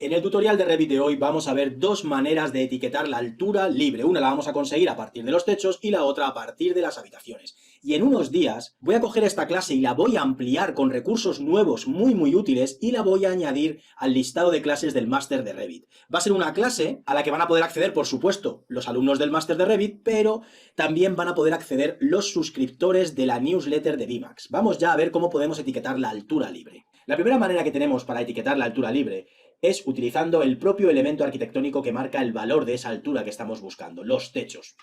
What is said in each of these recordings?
En el tutorial de Revit de hoy vamos a ver dos maneras de etiquetar la altura libre. Una la vamos a conseguir a partir de los techos y la otra a partir de las habitaciones. Y en unos días voy a coger esta clase y la voy a ampliar con recursos nuevos muy útiles y la voy a añadir al listado de clases del máster de Revit. Va a ser una clase a la que van a poder acceder, por supuesto, los alumnos del máster de Revit, pero también van a poder acceder los suscriptores de la newsletter de VMAX. Vamos ya a ver cómo podemos etiquetar la altura libre. La primera manera que tenemos para etiquetar la altura libre es utilizando el propio elemento arquitectónico que marca el valor de esa altura que estamos buscando, los techos.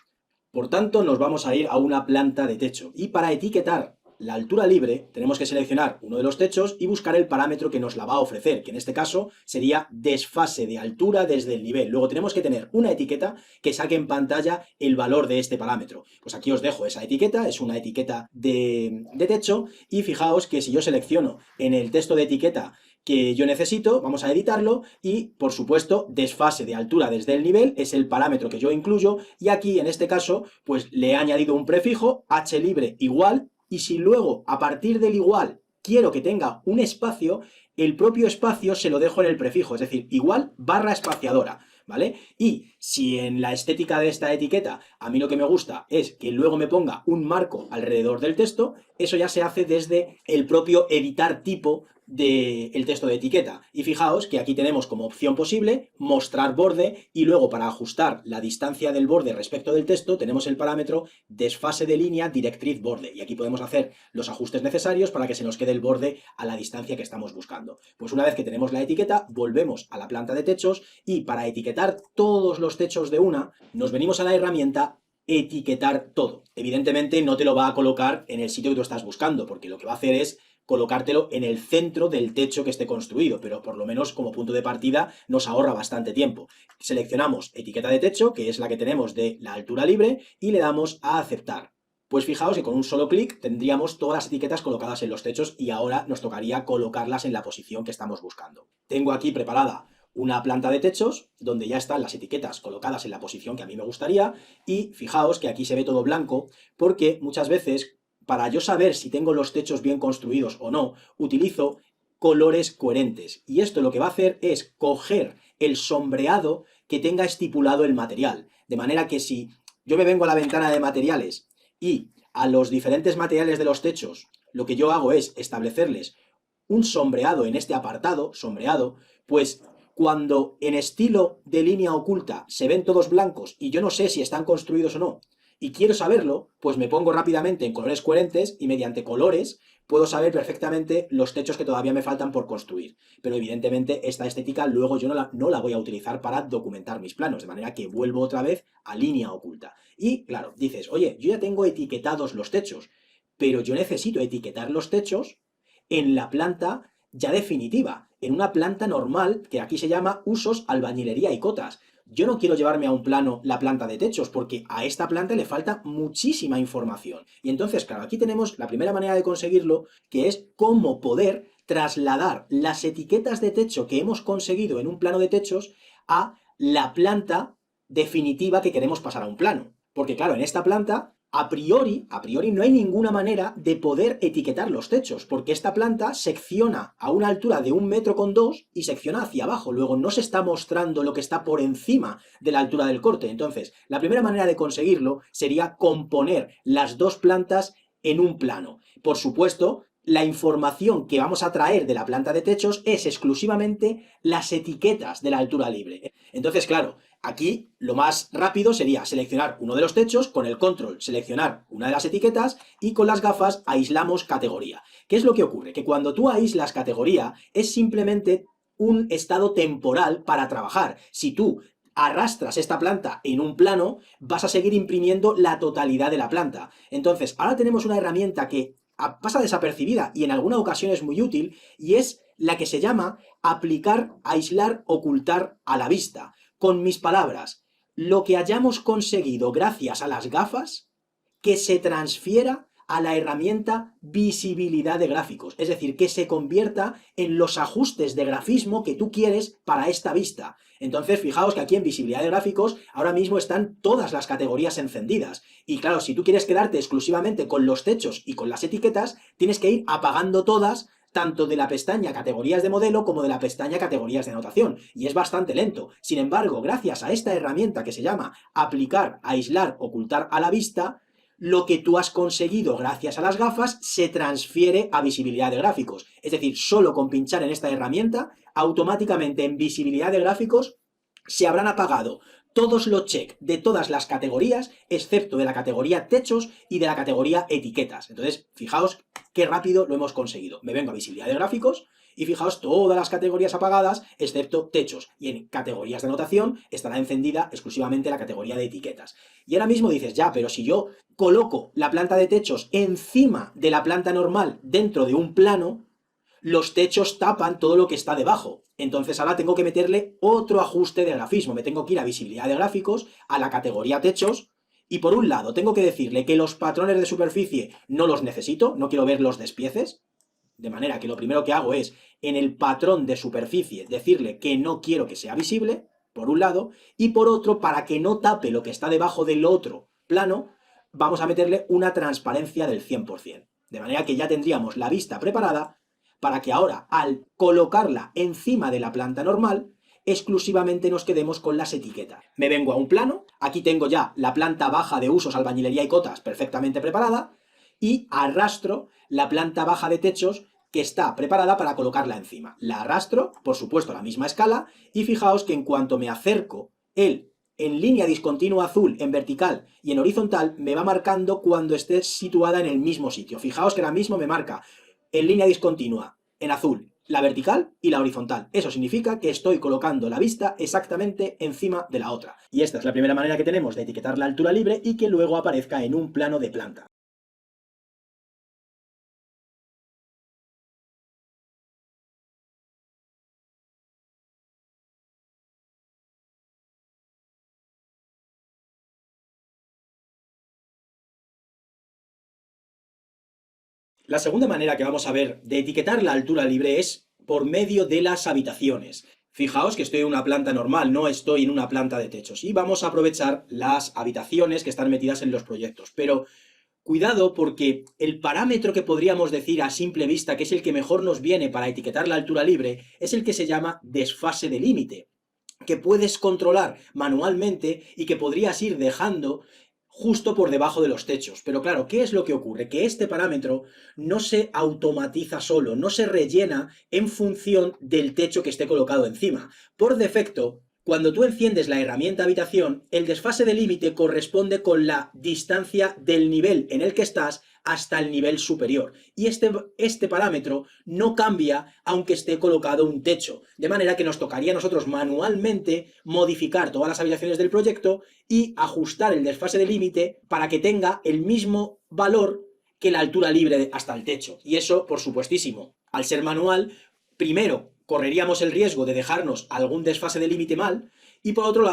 Por tanto, nos vamos a ir a una planta de techo. Y para etiquetar la altura libre, tenemos que seleccionar uno de los techos y buscar el parámetro que nos la va a ofrecer, que en este caso sería desfase de altura desde el nivel. Luego tenemos que tener una etiqueta que saque en pantalla el valor de este parámetro. Pues aquí os dejo esa etiqueta, es una etiqueta de techo, y fijaos que si yo selecciono en el texto de etiqueta que yo necesito, vamos a editarlo y, por supuesto, desfase de altura desde el nivel es el parámetro que yo incluyo, y aquí, en este caso, pues le he añadido un prefijo, hlibre igual, y si luego, a partir del igual, quiero que tenga un espacio, el propio espacio se lo dejo en el prefijo, es decir, igual barra espaciadora, ¿vale? Y si en la estética de esta etiqueta a mí lo que me gusta es que luego me ponga un marco alrededor del texto, eso ya se hace desde el propio editar tipo del texto de etiqueta. Y fijaos que aquí tenemos como opción posible mostrar borde, y luego para ajustar la distancia del borde respecto del texto tenemos el parámetro desfase de línea directriz borde, y aquí podemos hacer los ajustes necesarios para que se nos quede el borde a la distancia que estamos buscando. Pues una vez que tenemos la etiqueta, volvemos a la planta de techos y para etiquetar todos los techos de una, nos venimos a la herramienta etiquetar todo. Evidentemente no te lo va a colocar en el sitio que tú estás buscando, porque lo que va a hacer es colocártelo en el centro del techo que esté construido, pero por lo menos como punto de partida nos ahorra bastante tiempo. Seleccionamos etiqueta de techo, que es la que tenemos de la altura libre, y le damos a aceptar. Pues fijaos que con un solo clic tendríamos todas las etiquetas colocadas en los techos y ahora nos tocaría colocarlas en la posición que estamos buscando. Tengo aquí preparada una planta de techos donde ya están las etiquetas colocadas en la posición que a mí me gustaría, y fijaos que aquí se ve todo blanco porque muchas veces, para yo saber si tengo los techos bien construidos o no, utilizo colores coherentes. Y esto lo que va a hacer es coger el sombreado que tenga estipulado el material. De manera que si yo me vengo a la ventana de materiales y a los diferentes materiales de los techos, lo que yo hago es establecerles un sombreado en este apartado, sombreado, pues cuando en estilo de línea oculta se ven todos blancos y yo no sé si están construidos o no, y quiero saberlo, pues me pongo rápidamente en colores coherentes y mediante colores puedo saber perfectamente los techos que todavía me faltan por construir. Pero evidentemente esta estética luego yo no la voy a utilizar para documentar mis planos, de manera que vuelvo otra vez a línea oculta. Y claro, dices, oye, yo ya tengo etiquetados los techos, pero yo necesito etiquetar los techos en la planta ya definitiva, en una planta normal que aquí se llama usos, albañilería y cotas. Yo no quiero llevarme a un plano la planta de techos, porque a esta planta le falta muchísima información. Y entonces, claro, aquí tenemos la primera manera de conseguirlo, que es cómo poder trasladar las etiquetas de techo que hemos conseguido en un plano de techos a la planta definitiva que queremos pasar a un plano. Porque claro, en esta planta a priori no hay ninguna manera de poder etiquetar los techos, porque esta planta secciona a una altura de 1,2 m y secciona hacia abajo. Luego no se está mostrando lo que está por encima de la altura del corte. Entonces, la primera manera de conseguirlo sería componer las dos plantas en un plano. Por supuesto, la información que vamos a traer de la planta de techos es exclusivamente las etiquetas de la altura libre. Entonces, claro, aquí lo más rápido sería seleccionar uno de los techos, con el control seleccionar una de las etiquetas y con las gafas aislamos categoría. ¿Qué es lo que ocurre? Que cuando tú aíslas categoría es simplemente un estado temporal para trabajar. Si tú arrastras esta planta en un plano, vas a seguir imprimiendo la totalidad de la planta. Entonces, ahora tenemos una herramienta que pasa desapercibida y en alguna ocasión es muy útil, y es la que se llama aplicar, aislar, ocultar a la vista. Con mis palabras, lo que hayamos conseguido gracias a las gafas, que se transfiera a la herramienta visibilidad de gráficos, es decir, que se convierta en los ajustes de grafismo que tú quieres para esta vista. Entonces, fijaos que aquí en visibilidad de gráficos ahora mismo están todas las categorías encendidas. Y claro, si tú quieres quedarte exclusivamente con los techos y con las etiquetas, tienes que ir apagando todas tanto de la pestaña categorías de modelo como de la pestaña categorías de anotación, y es bastante lento. Sin embargo, gracias a esta herramienta que se llama aplicar, aislar, ocultar a la vista, lo que tú has conseguido gracias a las gafas se transfiere a visibilidad de gráficos. Es decir, solo con pinchar en esta herramienta, automáticamente en visibilidad de gráficos se habrán apagado todos los checks de todas las categorías, excepto de la categoría techos y de la categoría etiquetas. Entonces, fijaos qué rápido lo hemos conseguido. Me vengo a visibilidad de gráficos y fijaos todas las categorías apagadas, excepto techos. Y en categorías de anotación estará encendida exclusivamente la categoría de etiquetas. Y ahora mismo dices, ya, pero si yo coloco la planta de techos encima de la planta normal dentro de un plano, los techos tapan todo lo que está debajo. Entonces ahora tengo que meterle otro ajuste de grafismo. Me tengo que ir a visibilidad de gráficos, a la categoría techos, y por un lado tengo que decirle que los patrones de superficie no los necesito, no quiero ver los despieces, de manera que lo primero que hago es, en el patrón de superficie, decirle que no quiero que sea visible, por un lado, y por otro, para que no tape lo que está debajo del otro plano, vamos a meterle una transparencia del 100%. De manera que ya tendríamos la vista preparada para que ahora, al colocarla encima de la planta normal, exclusivamente nos quedemos con las etiquetas. Me vengo a un plano, aquí tengo ya la planta baja de usos, albañilería y cotas perfectamente preparada, y arrastro la planta baja de techos que está preparada para colocarla encima. La arrastro, por supuesto a la misma escala, y fijaos que en cuanto me acerco él en línea discontinua azul, en vertical y en horizontal, me va marcando cuando esté situada en el mismo sitio. Fijaos que ahora mismo me marca en línea discontinua, en azul, la vertical y la horizontal. Eso significa que estoy colocando la vista exactamente encima de la otra. Y esta es la primera manera que tenemos de etiquetar la altura libre y que luego aparezca en un plano de planta. La segunda manera que vamos a ver de etiquetar la altura libre es por medio de las habitaciones. Fijaos que estoy en una planta normal, no estoy en una planta de techos. Y vamos a aprovechar las habitaciones que están metidas en los proyectos. Pero cuidado, porque el parámetro que podríamos decir a simple vista que es el que mejor nos viene para etiquetar la altura libre es el que se llama desfase de límite, que puedes controlar manualmente y que podrías ir dejando justo por debajo de los techos. Pero claro, ¿qué es lo que ocurre? Que este parámetro no se automatiza solo, no se rellena en función del techo que esté colocado encima. Por defecto, cuando tú enciendes la herramienta habitación, el desfase de límite corresponde con la distancia del nivel en el que estás hasta el nivel superior. Y este parámetro no cambia aunque esté colocado un techo. De manera que nos tocaría a nosotros manualmente modificar todas las habitaciones del proyecto y ajustar el desfase de límite para que tenga el mismo valor que la altura libre hasta el techo. Y eso, por supuestísimo, al ser manual, primero correríamos el riesgo de dejarnos algún desfase de límite mal, y por otro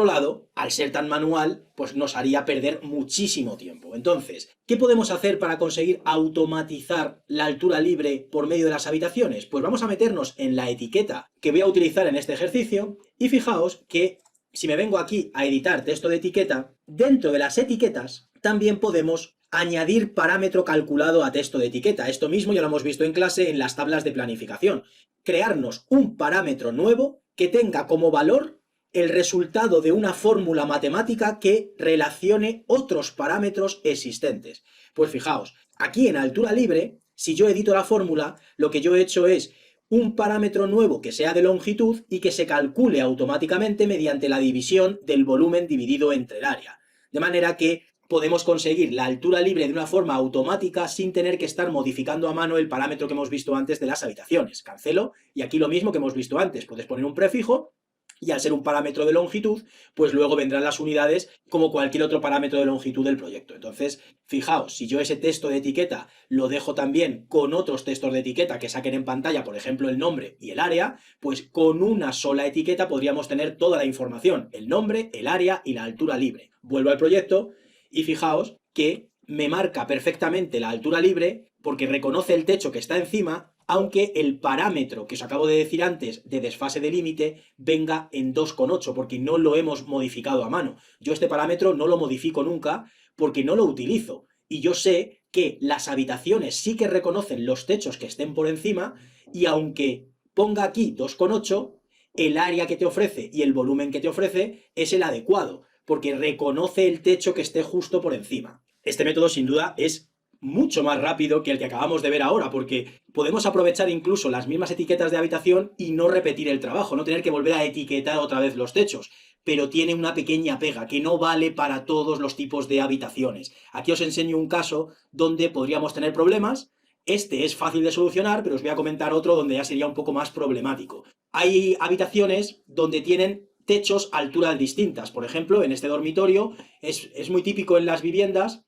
lado, al ser tan manual, pues nos haría perder muchísimo tiempo. Entonces, ¿qué podemos hacer para conseguir automatizar la altura libre por medio de las habitaciones? Pues vamos a meternos en la etiqueta que voy a utilizar en este ejercicio, y fijaos que si me vengo aquí a editar texto de etiqueta, dentro de las etiquetas también podemos añadir parámetro calculado a texto de etiqueta. Esto mismo ya lo hemos visto en clase en las tablas de planificación. Crearnos un parámetro nuevo que tenga como valor el resultado de una fórmula matemática que relacione otros parámetros existentes. Pues fijaos, aquí en altura libre, si yo edito la fórmula, lo que yo he hecho es un parámetro nuevo que sea de longitud y que se calcule automáticamente mediante la división del volumen dividido entre el área. De manera que podemos conseguir la altura libre de una forma automática sin tener que estar modificando a mano el parámetro que hemos visto antes de las habitaciones. Cancelo, y aquí lo mismo que hemos visto antes, puedes poner un prefijo, y al ser un parámetro de longitud, pues luego vendrán las unidades como cualquier otro parámetro de longitud del proyecto. Entonces, fijaos, si yo ese texto de etiqueta lo dejo también con otros textos de etiqueta que saquen en pantalla, por ejemplo, el nombre y el área, pues con una sola etiqueta podríamos tener toda la información, el nombre, el área y la altura libre. Vuelvo al proyecto y fijaos que me marca perfectamente la altura libre porque reconoce el techo que está encima, aunque el parámetro que os acabo de decir antes de desfase de límite venga en 2,8 porque no lo hemos modificado a mano. Yo este parámetro no lo modifico nunca porque no lo utilizo y yo sé que las habitaciones sí que reconocen los techos que estén por encima, y aunque ponga aquí 2,8, el área que te ofrece y el volumen que te ofrece es el adecuado, porque reconoce el techo que esté justo por encima. Este método sin duda es mucho más rápido que el que acabamos de ver ahora, porque podemos aprovechar incluso las mismas etiquetas de habitación y no repetir el trabajo, no tener que volver a etiquetar otra vez los techos. Pero tiene una pequeña pega, que no vale para todos los tipos de habitaciones. Aquí os enseño un caso donde podríamos tener problemas. Este es fácil de solucionar, pero os voy a comentar otro donde ya sería un poco más problemático. Hay habitaciones donde tienen techos a alturas distintas. Por ejemplo, en este dormitorio es muy típico en las viviendas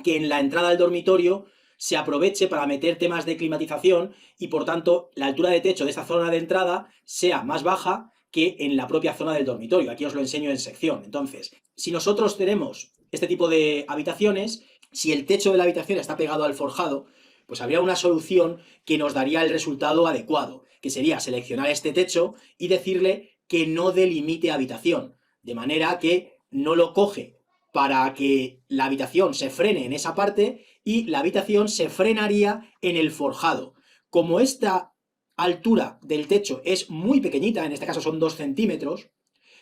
que en la entrada del dormitorio se aproveche para meter temas de climatización y por tanto la altura de techo de esta zona de entrada sea más baja que en la propia zona del dormitorio. Aquí os lo enseño en sección. Entonces, si nosotros tenemos este tipo de habitaciones, si el techo de la habitación está pegado al forjado, pues habría una solución que nos daría el resultado adecuado, que sería seleccionar este techo y decirle que no delimite habitación, de manera que no lo coge para que la habitación se frene en esa parte y la habitación se frenaría en el forjado. Como esta altura del techo es muy pequeñita, en este caso son 2 centímetros,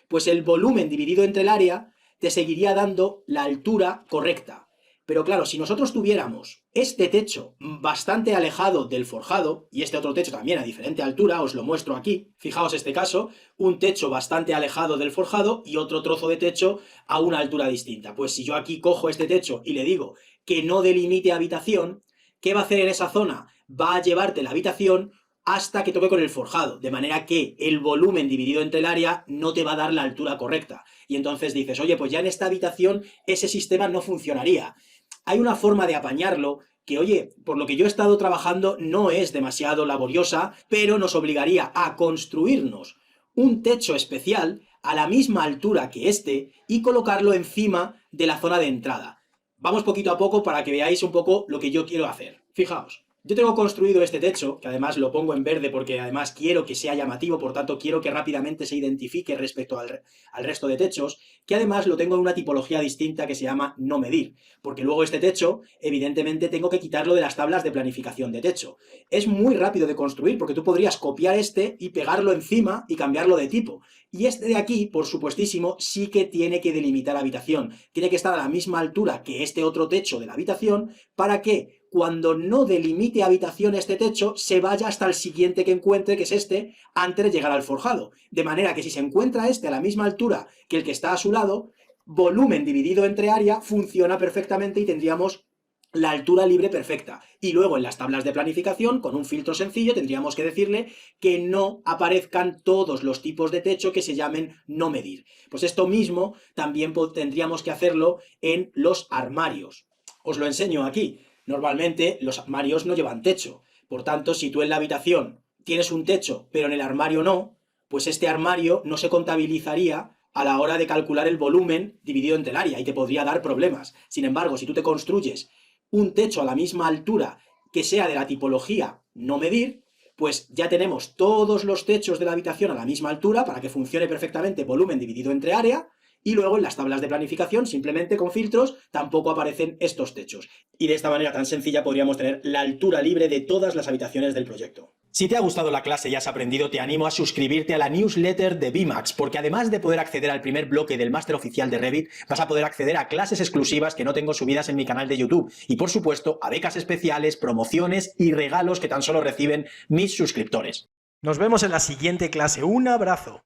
pues el volumen dividido entre el área te seguiría dando la altura correcta. Pero claro, si nosotros tuviéramos este techo bastante alejado del forjado, y este otro techo también a diferente altura, os lo muestro aquí, fijaos este caso, un techo bastante alejado del forjado y otro trozo de techo a una altura distinta. Pues si yo aquí cojo este techo y le digo que no delimite habitación, ¿qué va a hacer en esa zona? Va a llevarte la habitación hasta que toque con el forjado, de manera que el volumen dividido entre el área no te va a dar la altura correcta. Y entonces dices, oye, pues ya en esta habitación ese sistema no funcionaría. Hay una forma de apañarlo que, oye, por lo que yo he estado trabajando no es demasiado laboriosa, pero nos obligaría a construirnos un techo especial a la misma altura que este y colocarlo encima de la zona de entrada. Vamos poquito a poco para que veáis un poco lo que yo quiero hacer. Fijaos. Yo tengo construido este techo, que además lo pongo en verde porque además quiero que sea llamativo, por tanto quiero que rápidamente se identifique respecto al resto de techos, que además lo tengo en una tipología distinta que se llama no medir, porque luego este techo, evidentemente tengo que quitarlo de las tablas de planificación de techo. Es muy rápido de construir porque tú podrías copiar este y pegarlo encima y cambiarlo de tipo. Y este de aquí, por supuestísimo, sí que tiene que delimitar habitación. Tiene que estar a la misma altura que este otro techo de la habitación para que cuando no delimite habitación este techo, se vaya hasta el siguiente que encuentre, que es este, antes de llegar al forjado. De manera que si se encuentra este a la misma altura que el que está a su lado, volumen dividido entre área funciona perfectamente y tendríamos la altura libre perfecta. Y luego en las tablas de planificación, con un filtro sencillo, tendríamos que decirle que no aparezcan todos los tipos de techo que se llamen no medir. Pues esto mismo también tendríamos que hacerlo en los armarios. Os lo enseño aquí. Normalmente los armarios no llevan techo, por tanto, si tú en la habitación tienes un techo, pero en el armario no, pues este armario no se contabilizaría a la hora de calcular el volumen dividido entre el área y te podría dar problemas. Sin embargo, si tú te construyes un techo a la misma altura que sea de la tipología no medir, pues ya tenemos todos los techos de la habitación a la misma altura para que funcione perfectamente volumen dividido entre área. Y luego en las tablas de planificación, simplemente con filtros, tampoco aparecen estos techos. Y de esta manera tan sencilla podríamos tener la altura libre de todas las habitaciones del proyecto. Si te ha gustado la clase y has aprendido, te animo a suscribirte a la newsletter de BIMAX, porque además de poder acceder al primer bloque del máster oficial de Revit, vas a poder acceder a clases exclusivas que no tengo subidas en mi canal de YouTube. Y por supuesto, a becas especiales, promociones y regalos que tan solo reciben mis suscriptores. Nos vemos en la siguiente clase. ¡Un abrazo!